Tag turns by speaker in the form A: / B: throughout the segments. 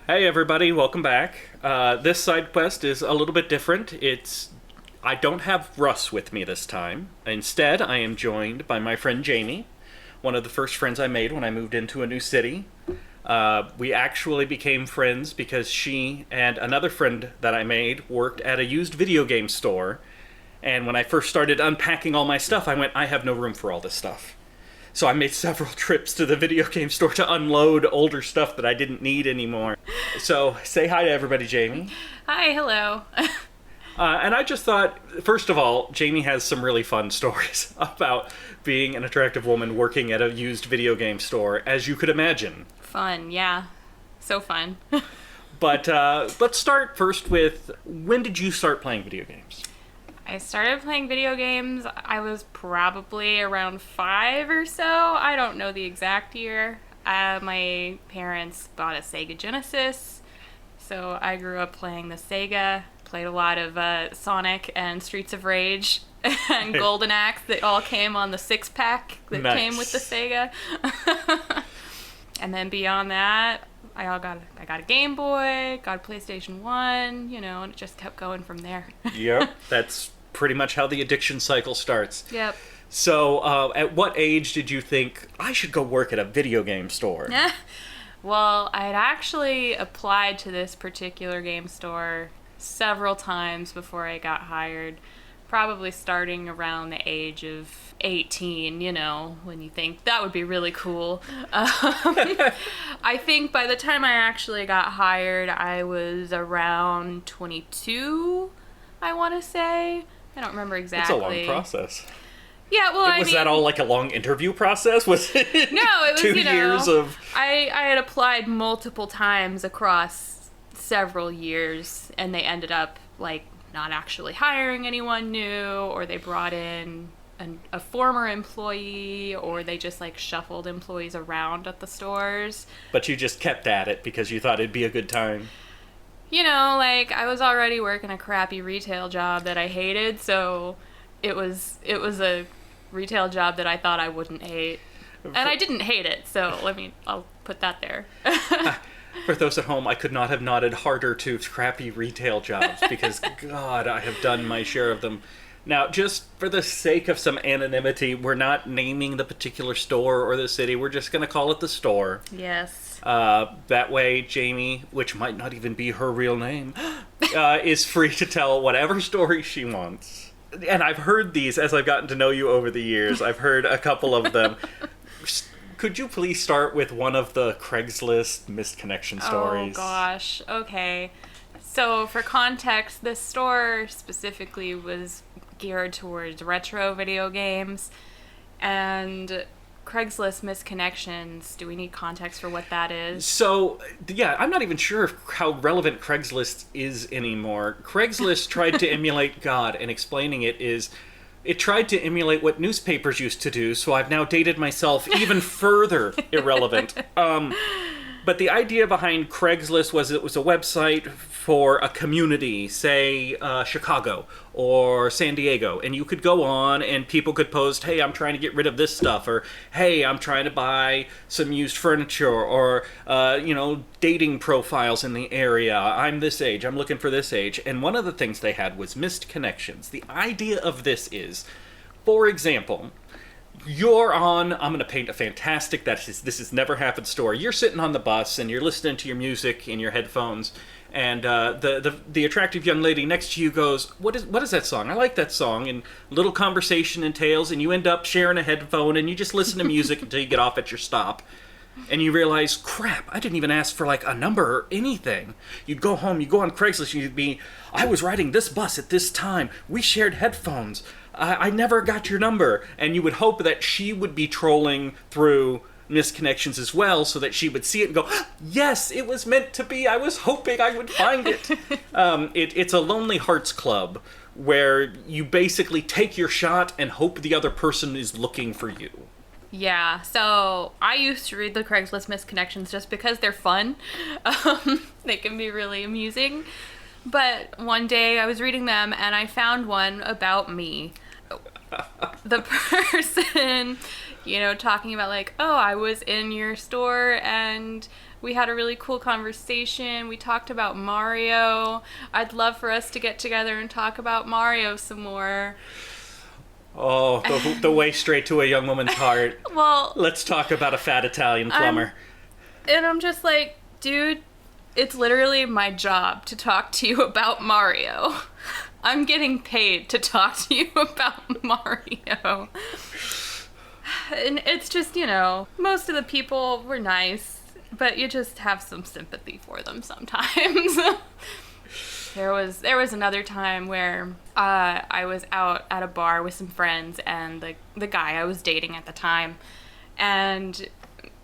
A: Hey everybody, welcome back. This side quest is a little bit different. I don't have Russ with me this time. Instead, I am joined by my friend Jamie, one of the first friends I made when I moved into a new city. We actually became friends because she and another friend that I made worked at a used video game store. And when I first started unpacking all my stuff, I went, I have no room for all this stuff. So I made several trips to the video game store to unload older stuff that I didn't need anymore. So say hi to everybody, Jamie.
B: Hi, hello.
A: And I just thought, first of all, Jamie has some really fun stories about being an attractive woman working at a used video game store, as you could imagine.
B: Fun, yeah. So fun.
A: But let's start first with, when did you start playing video games?
B: I started playing video games, I was probably around 5 or so. I don't know the exact year. My parents bought a Sega Genesis, so I grew up playing the Sega. Played a lot of Sonic and Streets of Rage and Golden Axe that all came on the 6-pack that came with the Sega. And then beyond that, I got a Game Boy, got a PlayStation 1, and it just kept going from there.
A: Yep, that's pretty much how the addiction cycle starts.
B: Yep.
A: So, at what age did you think, I should go work at a video game store?
B: Well, I had actually applied to this particular game store several times before I got hired, probably starting around the age of 18, when you think that would be really cool. I think by the time I actually got hired, I was around 22, I want to say. I don't remember exactly.
A: That's a long process.
B: Yeah, well,
A: was that all like a long interview process? Was it?
B: No, it was
A: 2 years of.
B: I had applied multiple times across several years, and they ended up like not actually hiring anyone new, or they brought in a former employee, or they just like shuffled employees around at the stores.
A: But you just kept at it because you thought it'd be a good time.
B: I was already working a crappy retail job that I hated, so it was a retail job that I thought I wouldn't hate. And I didn't hate it, so I'll put that there.
A: For those at home, I could not have nodded harder to crappy retail jobs because, God, I have done my share of them. Now, just for the sake of some anonymity, we're not naming the particular store or the city. We're just going to call it the store.
B: Yes.
A: That way, Jamie, which might not even be her real name, is free to tell whatever story she wants. And I've heard these as I've gotten to know you over the years. I've heard a couple of them. Could you please start with one of the Craigslist missed connection stories?
B: Oh, gosh. Okay. So, for context, this store specifically was geared towards retro video games, and Craigslist missed connections. Do we need context for what that is?
A: So, yeah, I'm not even sure how relevant Craigslist is anymore. Craigslist tried to emulate God, and explaining it is, it tried to emulate what newspapers used to do, so I've now dated myself even further irrelevant. But the idea behind Craigslist was it was a website for a community, say Chicago or San Diego, and you could go on and people could post, hey, I'm trying to get rid of this stuff, or hey, I'm trying to buy some used furniture, or dating profiles in the area. I'm this age, I'm looking for this age. And one of the things they had was missed connections. The idea of this is, for example, you're on, I'm going to paint a fantastic, this has never happened story. You're sitting on the bus and you're listening to your music in your headphones, and the attractive young lady next to you goes, what is that song? I like that song. And little conversation entails, and you end up sharing a headphone and you just listen to music until you get off at your stop. And you realize, crap, I didn't even ask for like a number or anything. You'd go home, you go on Craigslist, and you'd be, I was riding this bus at this time. We shared headphones. I never got your number. And you would hope that she would be trolling through misconnections as well, so that she would see it and go, yes, it was meant to be. I was hoping I would find it. It's a Lonely Hearts Club where you basically take your shot and hope the other person is looking for you.
B: Yeah, so I used to read the Craigslist misconnections just because they're fun. They can be really amusing. But one day I was reading them and I found one about me. The person, talking about like, oh, I was in your store and We had a really cool conversation. We talked about Mario. I'd love for us to get together and talk about Mario some more.
A: Oh, the way straight to a young woman's heart.
B: Well,
A: Let's talk about a fat Italian plumber.
B: And I'm just like, dude, it's literally my job to talk to you about Mario. I'm getting paid to talk to you about Mario. And it's just, most of the people were nice, but you just have some sympathy for them sometimes. There was another time where I was out at a bar with some friends and the guy I was dating at the time, and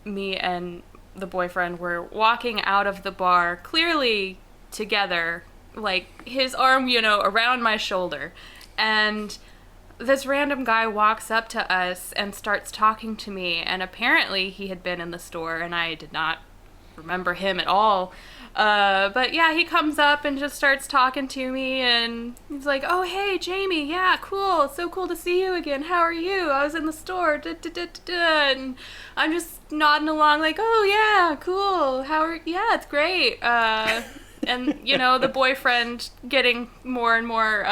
B: me and the boyfriend were walking out of the bar, clearly together, like his arm, around my shoulder, and this random guy walks up to us and starts talking to me, and apparently he had been in the store, and I did not remember him at all. But yeah, he comes up and just starts talking to me, and he's like, "Oh, hey, Jamie, yeah, cool, it's so cool to see you again. How are you? I was in the store, and I'm just nodding along like, "Oh, yeah, cool, yeah, it's great." And, the boyfriend getting more and more,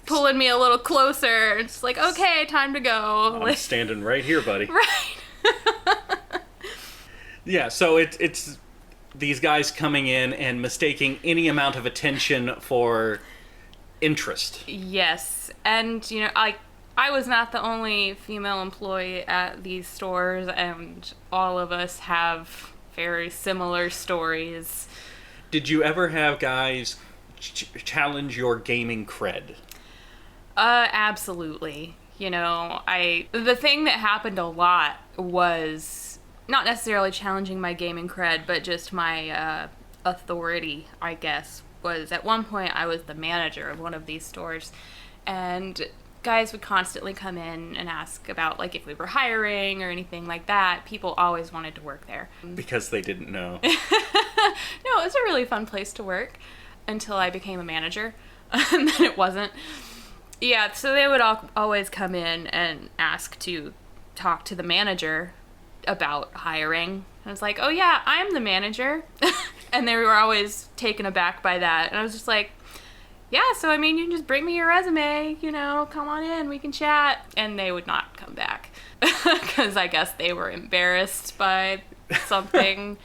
B: pulling me a little closer. It's like, okay, time to go.
A: I'm standing right here, buddy.
B: Right.
A: Yeah, so it's these guys coming in and mistaking any amount of attention for interest.
B: Yes, and I was not the only female employee at these stores, and all of us have very similar stories.
A: Did you ever have guys challenge your gaming cred?
B: Absolutely. The thing that happened a lot was not necessarily challenging my gaming cred, but just my authority, I guess, was at one point I was the manager of one of these stores, and guys would constantly come in and ask about, if we were hiring or anything like that. People always wanted to work there.
A: Because they didn't know.
B: No, it was a really fun place to work until I became a manager, and then it wasn't. Yeah, so they would always come in and ask to talk to the manager about hiring. And I was like, "Oh yeah, I'm the manager." And they were always taken aback by that. And I was just like, "Yeah, so you can just bring me your resume, come on in, we can chat." And they would not come back because I guess they were embarrassed by something.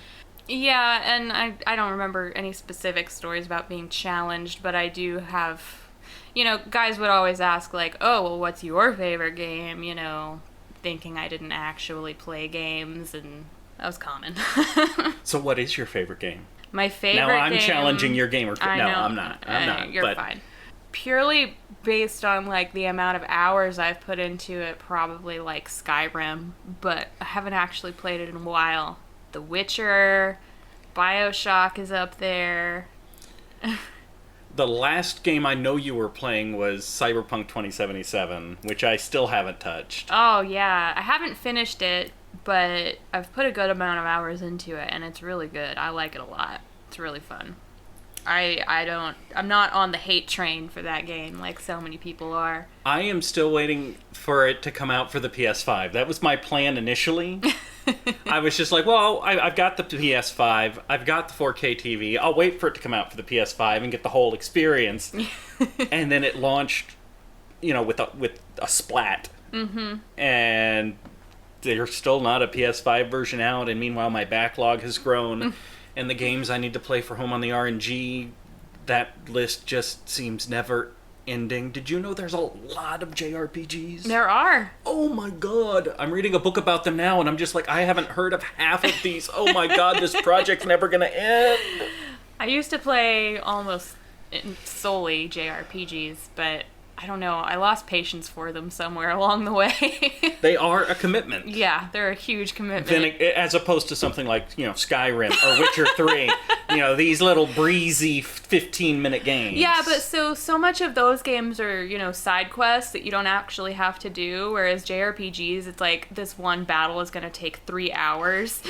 B: Yeah, and I don't remember any specific stories about being challenged, but I do have, guys would always ask, "Oh, well, what's your favorite game?" Thinking I didn't actually play games, and that was common.
A: So what is your favorite game?
B: My favorite game...
A: Now I'm challenging your gamer.
B: I know.
A: No, I'm not.
B: You're fine. Purely based on, the amount of hours I've put into it, probably, Skyrim, but I haven't actually played it in a while. The Witcher, BioShock is up there.
A: The last game I know you were playing was Cyberpunk 2077, which I still haven't touched.
B: Oh, yeah. I haven't finished it, but I've put a good amount of hours into it, and it's really good. I like it a lot. It's really fun. I'm not on the hate train for that game like so many people are.
A: I am still waiting for it to come out for the PS5. That was my plan initially. I was just like, well, I've got the PS5, I've got the 4K TV, I'll wait for it to come out for the PS5 and get the whole experience. And then it launched, with a splat. Mm-hmm. And there's still not a PS5 version out, and meanwhile my backlog has grown. And the games I need to play for home on the RNG, that list just seems never ending. Did you know there's a lot of JRPGs?
B: There are.
A: Oh my god. I'm reading a book about them now, and I'm just like, I haven't heard of half of these. Oh my god, this project's never gonna end.
B: I used to play almost solely JRPGs, but I don't know. I lost patience for them somewhere along the way.
A: They are a commitment.
B: Yeah, they're a huge commitment.
A: Then, as opposed to something like, Skyrim or Witcher 3, these little breezy 15-minute games.
B: Yeah, but so much of those games are, side quests that you don't actually have to do, whereas JRPGs, it's like this one battle is going to take 3 hours.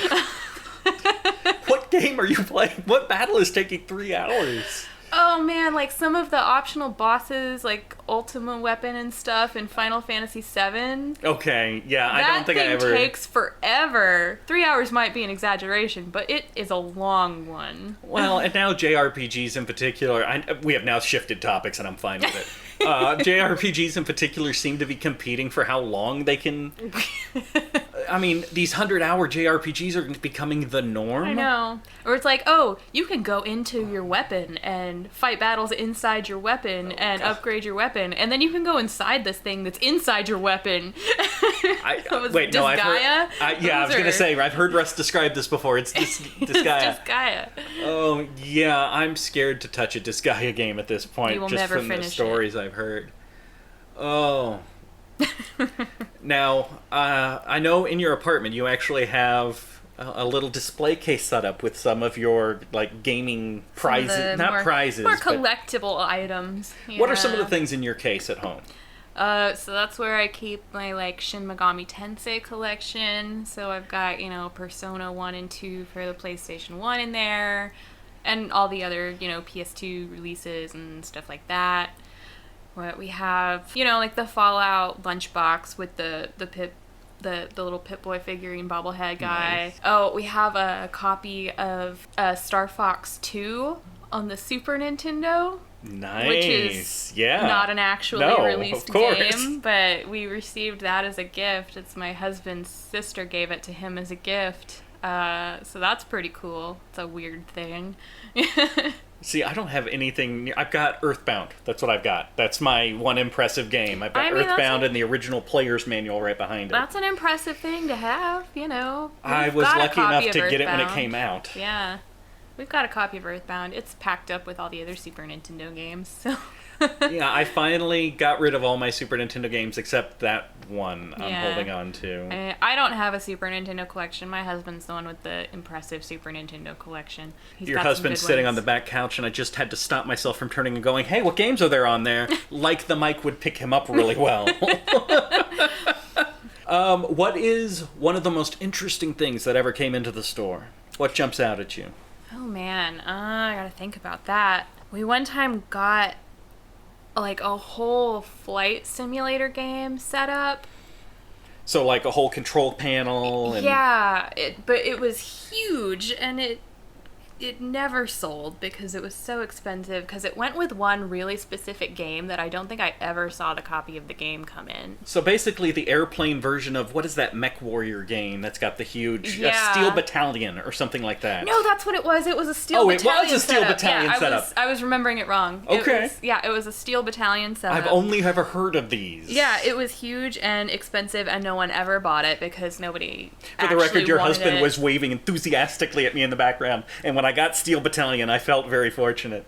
A: What game are you playing? What battle is taking 3 hours?
B: Oh man, like some of the optional bosses, like Ultima Weapon and stuff in Final Fantasy VII.
A: Okay, yeah, I don't think I
B: That
A: ever...
B: thing takes forever. 3 hours might be an exaggeration, but it is a long one.
A: Well, and now JRPGs in particular, we have now shifted topics and I'm fine with it. JRPGs in particular seem to be competing for how long they can... I mean, these 100-hour JRPGs are becoming the norm.
B: I know. Or it's like, oh, you can go into your weapon and fight battles inside your weapon and upgrade your weapon, and then you can go inside this thing that's inside your weapon.
A: Wait, no, I've heard... I was going to say, I've heard Russ describe this before. It's Disgaea.
B: Disgaea.
A: Oh, yeah, I'm scared to touch a Disgaea game at this point,
B: You will
A: just
B: never
A: from the
B: finish
A: stories I've heard. Oh... Now, I know in your apartment you actually have a little display case set up with some of your, like, gaming prizes. Not prizes,
B: more
A: but
B: collectible items.
A: What are some of the things in your case at home?
B: So that's where I keep my, like, Shin Megami Tensei collection. So I've got, Persona 1 and 2 for the PlayStation 1 in there. And all the other, PS2 releases and stuff like that. What we have, like the Fallout lunchbox with the little Pip-Boy figurine bobblehead guy. Nice. Oh, we have a copy of Star Fox 2 on the Super Nintendo.
A: Nice.
B: Which is
A: yeah.
B: not an actually released game, but we received that as a gift. It's my husband's sister gave it to him as a gift. So that's pretty cool. It's a weird thing.
A: See, I don't have anything... I've got Earthbound. That's what I've got. That's my one impressive game. I've got Earthbound and the original player's manual right behind it.
B: That's an impressive thing to have,
A: I was lucky enough to get it when it came out.
B: Yeah. We've got a copy of Earthbound. It's packed up with all the other Super Nintendo games, so...
A: Yeah, I finally got rid of all my Super Nintendo games except that one I'm holding on to.
B: I don't have a Super Nintendo collection. My husband's the one with the impressive Super Nintendo collection.
A: Your husband's sitting on the back couch, and I just had to stop myself from turning and going, hey, what games are there on there? Like the mic would pick him up really well. What is one of the most interesting things that ever came into the store? What jumps out at you?
B: Oh, man. I gotta think about that. We one time got... like a whole flight simulator game set up.
A: So like a whole control panel? And...
B: Yeah, but it was huge, and it never sold because it was so expensive, because it went with one really specific game that I don't think I ever saw the copy of the game come in.
A: So basically the airplane version of, what is that Mech Warrior game that's got the huge Steel Battalion or something like that?
B: No, that's what it was. It was a Steel Battalion
A: it was a Steel Battalion setup.
B: I was remembering it wrong.
A: Okay.
B: It was a Steel Battalion setup.
A: I've only ever heard of these.
B: Yeah, it was huge and expensive, and no one ever bought it because nobody
A: For the record, your husband was waving enthusiastically at me in the background, and when I got Steel Battalion, I felt very fortunate.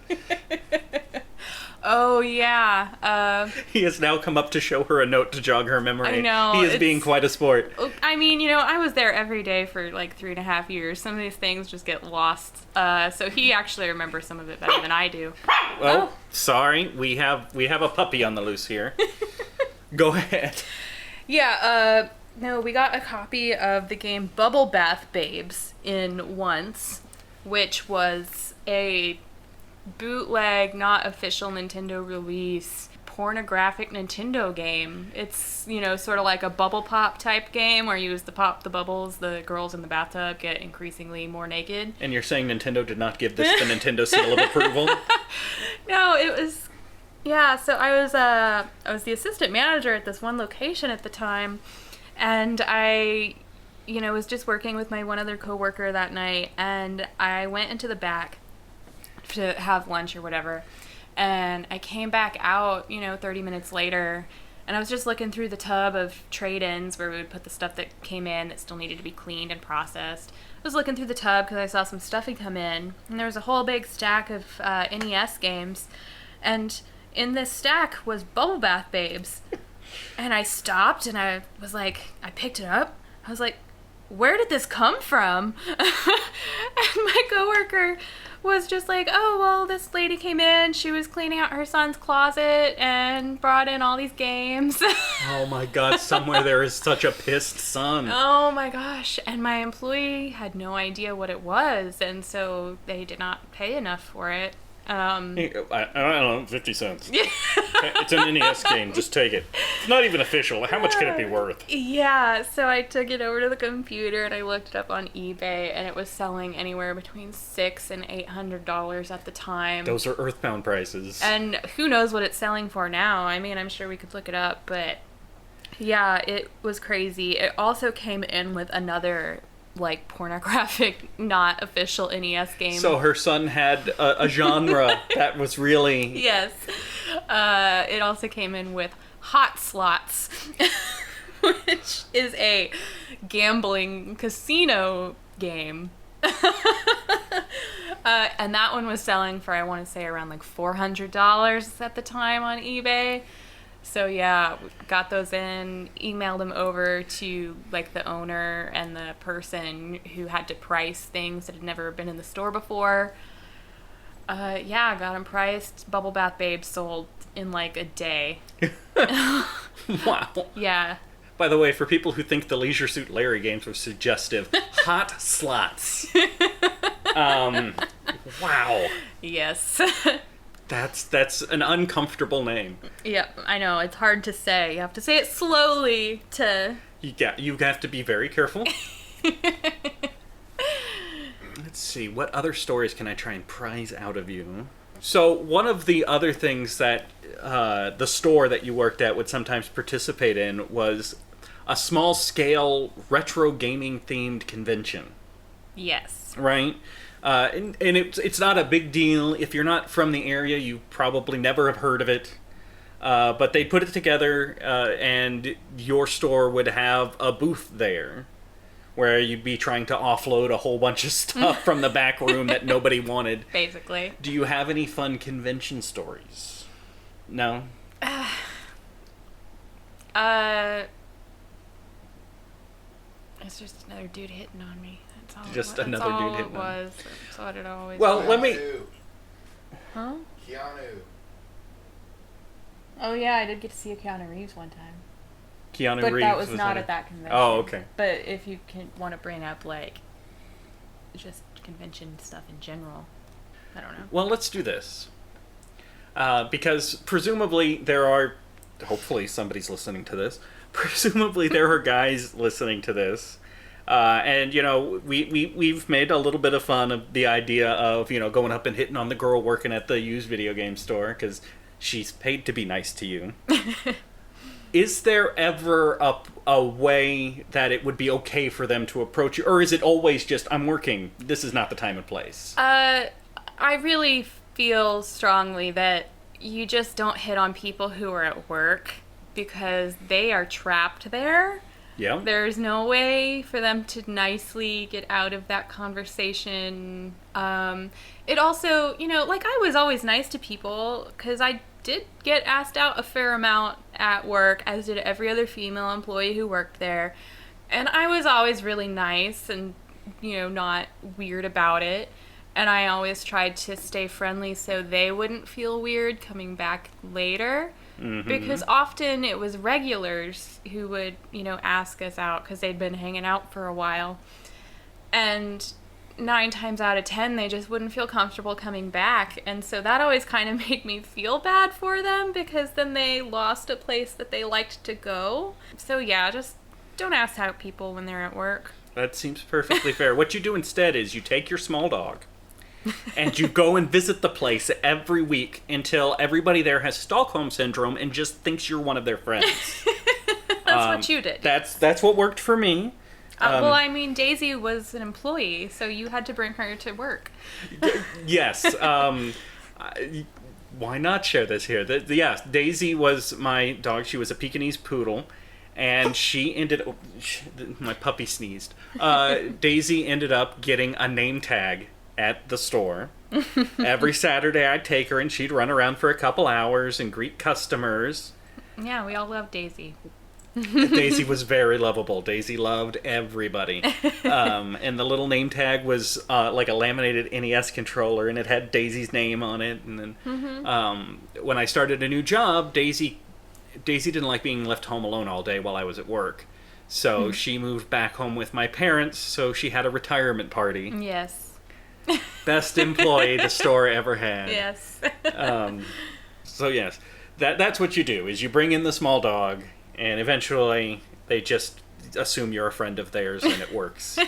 B: Oh, yeah.
A: He has now come up to show her a note to jog her memory.
B: I know.
A: He is being quite a sport.
B: I mean, I was there every day for like 3.5 years. Some of these things just get lost. So he actually remembers some of it better than I do.
A: Well, sorry. We have a puppy on the loose here. Go ahead.
B: Yeah, no, we got a copy of the game Bubble Bath Babes in Once, which was a bootleg, not official Nintendo release, pornographic Nintendo game. It's, sort of like a bubble pop type game where you use pop the bubbles, the girls in the bathtub get increasingly more naked.
A: And you're saying Nintendo did not give this the Nintendo seal of approval?
B: No, it was... Yeah, so I was the assistant manager at this one location at the time, and I... was just working with my one other coworker that night, and I went into the back to have lunch or whatever, and I came back out, 30 minutes later, and I was just looking through the tub of trade-ins where we would put the stuff that came in that still needed to be cleaned and processed. I was looking through the tub because I saw some stuff had come in, and there was a whole big stack of NES games, and in this stack was Bubble Bath Babes, and I stopped, and I was like, I picked it up, I was like, where did this come from? And my coworker was just like, oh, well, this lady came in, she was cleaning out her son's closet and brought in all these games.
A: Oh my god, somewhere there is such a pissed son.
B: Oh my gosh. And my employee had no idea what it was, and so they did not pay enough for it.
A: I don't know, 50 cents. It's an NES game, just take it. It's not even official. How much could it be worth?
B: Yeah, so I took it over to the computer and I looked it up on eBay, and it was selling anywhere between $600 and $800 at the time.
A: Those are Earthbound prices.
B: And who knows what it's selling for now. I mean, I'm sure we could look it up, but yeah, it was crazy. It also came in with another, like, pornographic, not official NES game.
A: So her son had a genre that was really...
B: Yes. It also came in with Hot Slots, which is a gambling casino game. And that one was selling for, I want to say, around like $400 at the time on eBay. So yeah, got those in, emailed them over to like the owner and the person who had to price things that had never been in the store before. Yeah, got them priced. Bubble Bath Babe sold in like a day.
A: Wow.
B: Yeah.
A: By the way, for people who think the Leisure Suit Larry games were suggestive, Hot Slots. Wow.
B: Yes.
A: That's an uncomfortable name.
B: Yep, I know. It's hard to say. You have to say it slowly to...
A: You have to be very careful. Let's see, what other stories can I try and prize out of you? So one of the other things that the store that you worked at would sometimes participate in was a small-scale retro gaming-themed convention.
B: Yes.
A: Right? And it's not a big deal. If you're not from the area, you probably never have heard of it. But they put it together, and your store would have a booth there where you'd be trying to offload a whole bunch of stuff from the back room that nobody wanted.
B: Basically.
A: Do you have any fun convention stories? No?
B: It's just another dude hitting on me. That's all.
A: Just
B: that's
A: another
B: all
A: dude hitting
B: it
A: on you.
B: was. That's what it always
A: Well,
B: was.
A: let me...
B: Huh?
C: Keanu.
B: Oh yeah, I did get to see a Keanu Reeves one time.
A: Keanu
B: But
A: Reeves
B: that was not
A: in
B: at
A: it.
B: that convention.
A: Oh, okay.
B: But if you can want to bring up like just convention stuff in general, I don't know.
A: Well, let's do this. Because presumably there are... Hopefully somebody's listening to this. Presumably there are guys listening to this. And, you know, we've made a little bit of fun of the idea of, you know, going up and hitting on the girl working at the used video game store because she's paid to be nice to you. Is there ever a way that it would be okay for them to approach you? Or is it always just, I'm working, this is not the time and place?
B: I really feel strongly that you just don't hit on people who are at work because they are trapped there.
A: Yeah.
B: There's no way for them to nicely get out of that conversation. It also, you know, like I was always nice to people because I did get asked out a fair amount at work, as did every other female employee who worked there. And I was always really nice and, you know, not weird about it. And I always tried to stay friendly so they wouldn't feel weird coming back later. Mm-hmm. Because often it was regulars who would, you know, ask us out because they'd been hanging out for a while. And 9 times out of 10, they just wouldn't feel comfortable coming back. And so that always kind of made me feel bad for them because then they lost a place that they liked to go. So yeah, just don't ask out people when they're at work.
A: That seems perfectly fair. What you do instead is you take your small dog and you go and visit the place every week until everybody there has Stockholm Syndrome and just thinks you're one of their friends.
B: That's what you did.
A: That's what worked for me.
B: Well, I mean, Daisy was an employee, so you had to bring her to work.
A: Yes. Why not share this here? Yes, Daisy was my dog. She was a Pekingese poodle. And she ended... my puppy sneezed. Daisy ended up getting a name tag at the store. Every Saturday I'd take her and she'd run around for a couple hours and greet customers.
B: Yeah, we all love Daisy.
A: Daisy was very lovable. Daisy loved everybody. And the little name tag was like a laminated NES controller and it had Daisy's name on it. And then when I started a new job, Daisy didn't like being left home alone all day while I was at work. So she moved back home with my parents, so she had a retirement party.
B: Yes.
A: Best employee the store ever had.
B: Yes.
A: So yes, that's what you do, is you bring in the small dog, and eventually they just assume you're a friend of theirs, and it works.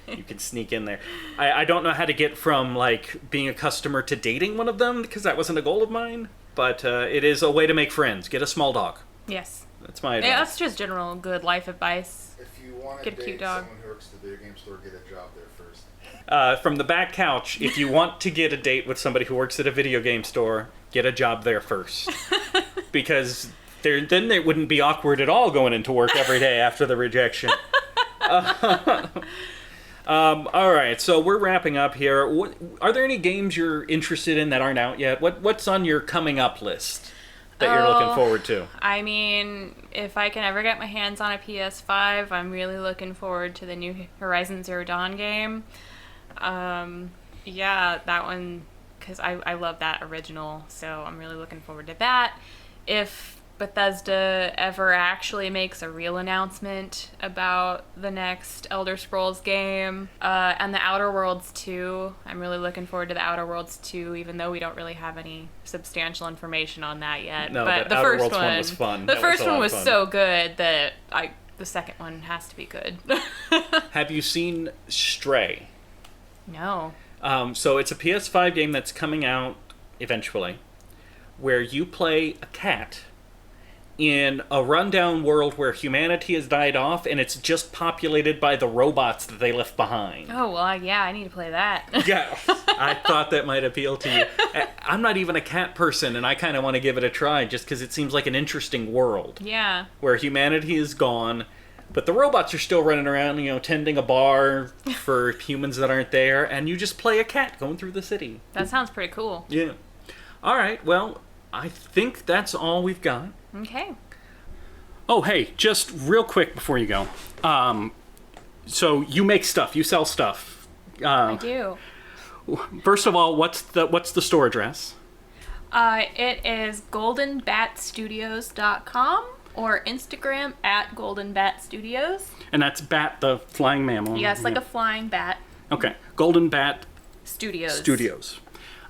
A: You can sneak in there. I don't know how to get from, like, being a customer to dating one of them, because that wasn't a goal of mine, but it is a way to make friends. Get a small dog.
B: Yes.
A: That's my advice.
B: Yeah, that's just general good life advice.
C: If you want to
B: Get a
C: date
B: cute dog.
C: someone who works at the video game store, get a job there first.
A: From the back couch, if you want to get a date with somebody who works at a video game store, get a job there first. Because then it wouldn't be awkward at all going into work every day after the rejection. All right, so we're wrapping up here. Are there any games you're interested in that aren't out yet? What's on your coming up list that you're looking forward to?
B: I mean, if I can ever get my hands on a PS5, I'm really looking forward to the new Horizon Zero Dawn game. Yeah, that one, because I love that original, so I'm really looking forward to that. If Bethesda ever actually makes a real announcement about the next Elder Scrolls game, and the Outer Worlds 2, I'm really looking forward to the Outer Worlds 2, even though we don't really have any substantial information on that yet.
A: No,
B: but
A: the
B: the
A: Outer
B: first
A: Worlds one was fun.
B: The
A: That was
B: first
A: a lot
B: one
A: of
B: was
A: fun.
B: so good that the second one has to be good.
A: Have you seen Stray?
B: No.
A: So it's a PS5 game that's coming out eventually, where you play a cat in a rundown world where humanity has died off and it's just populated by the robots that they left behind.
B: Oh, well, yeah, I need to play that.
A: Yeah, I thought that might appeal to you. I'm not even a cat person, and I kind of want to give it a try just because it seems like an interesting world
B: Yeah.
A: where humanity is gone, but the robots are still running around, tending a bar for humans that aren't there, and you just play a cat going through the city.
B: That sounds pretty cool.
A: Yeah. All right, well, I think that's all we've got.
B: Okay.
A: Oh, hey, just real quick before you go. So you make stuff, you sell stuff.
B: I do.
A: First of all, what's the store address?
B: It is goldenbatstudios.com or Instagram at goldenbatstudios.
A: And that's bat, the flying mammal.
B: Yes, like a flying bat.
A: Okay, Golden Bat
B: Studios.
A: Studios.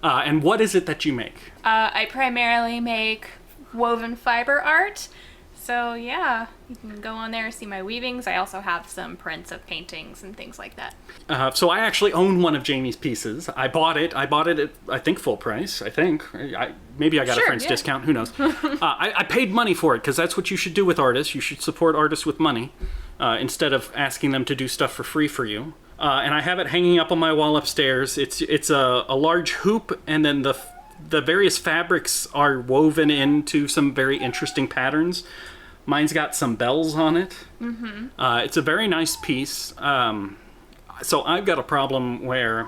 A: And what is it that you make?
B: I primarily make woven fiber art. So yeah, you can go on there and see my weavings. I also have some prints of paintings and things like that.
A: So I actually own one of Jamie's pieces. I bought it at, I think, full price. Maybe I got a
B: Sure,
A: friend's
B: yeah.
A: discount. Who knows? I paid money for it because that's what you should do with artists. You should support artists with money instead of asking them to do stuff for free for you. And I have it hanging up on my wall upstairs. It's a large hoop, and then the various fabrics are woven into some very interesting patterns. Mine's got some bells on it. Mm-hmm. It's a very nice piece. So I've got a problem where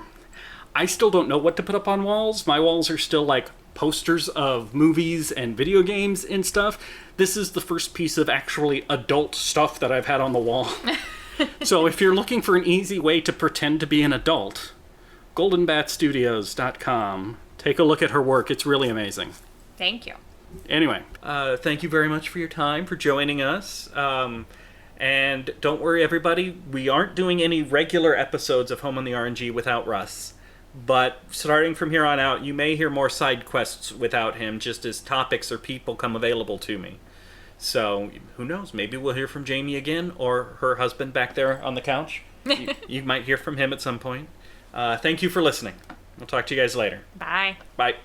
A: I still don't know what to put up on walls. My walls are still like posters of movies and video games and stuff. This is the first piece of actually adult stuff that I've had on the wall. So if you're looking for an easy way to pretend to be an adult, goldenbatstudios.com. Take a look at her work. It's really amazing.
B: Thank you.
A: Anyway, thank you very much for your time, for joining us. And don't worry, everybody, we aren't doing any regular episodes of Home on the RNG without Russ. But starting from here on out, you may hear more side quests without him, just as topics or people come available to me. So, who knows? Maybe we'll hear from Jamie again, or her husband back there on the couch. You might hear from him at some point. Thank you for listening. We'll talk to you guys later.
B: Bye.
A: Bye.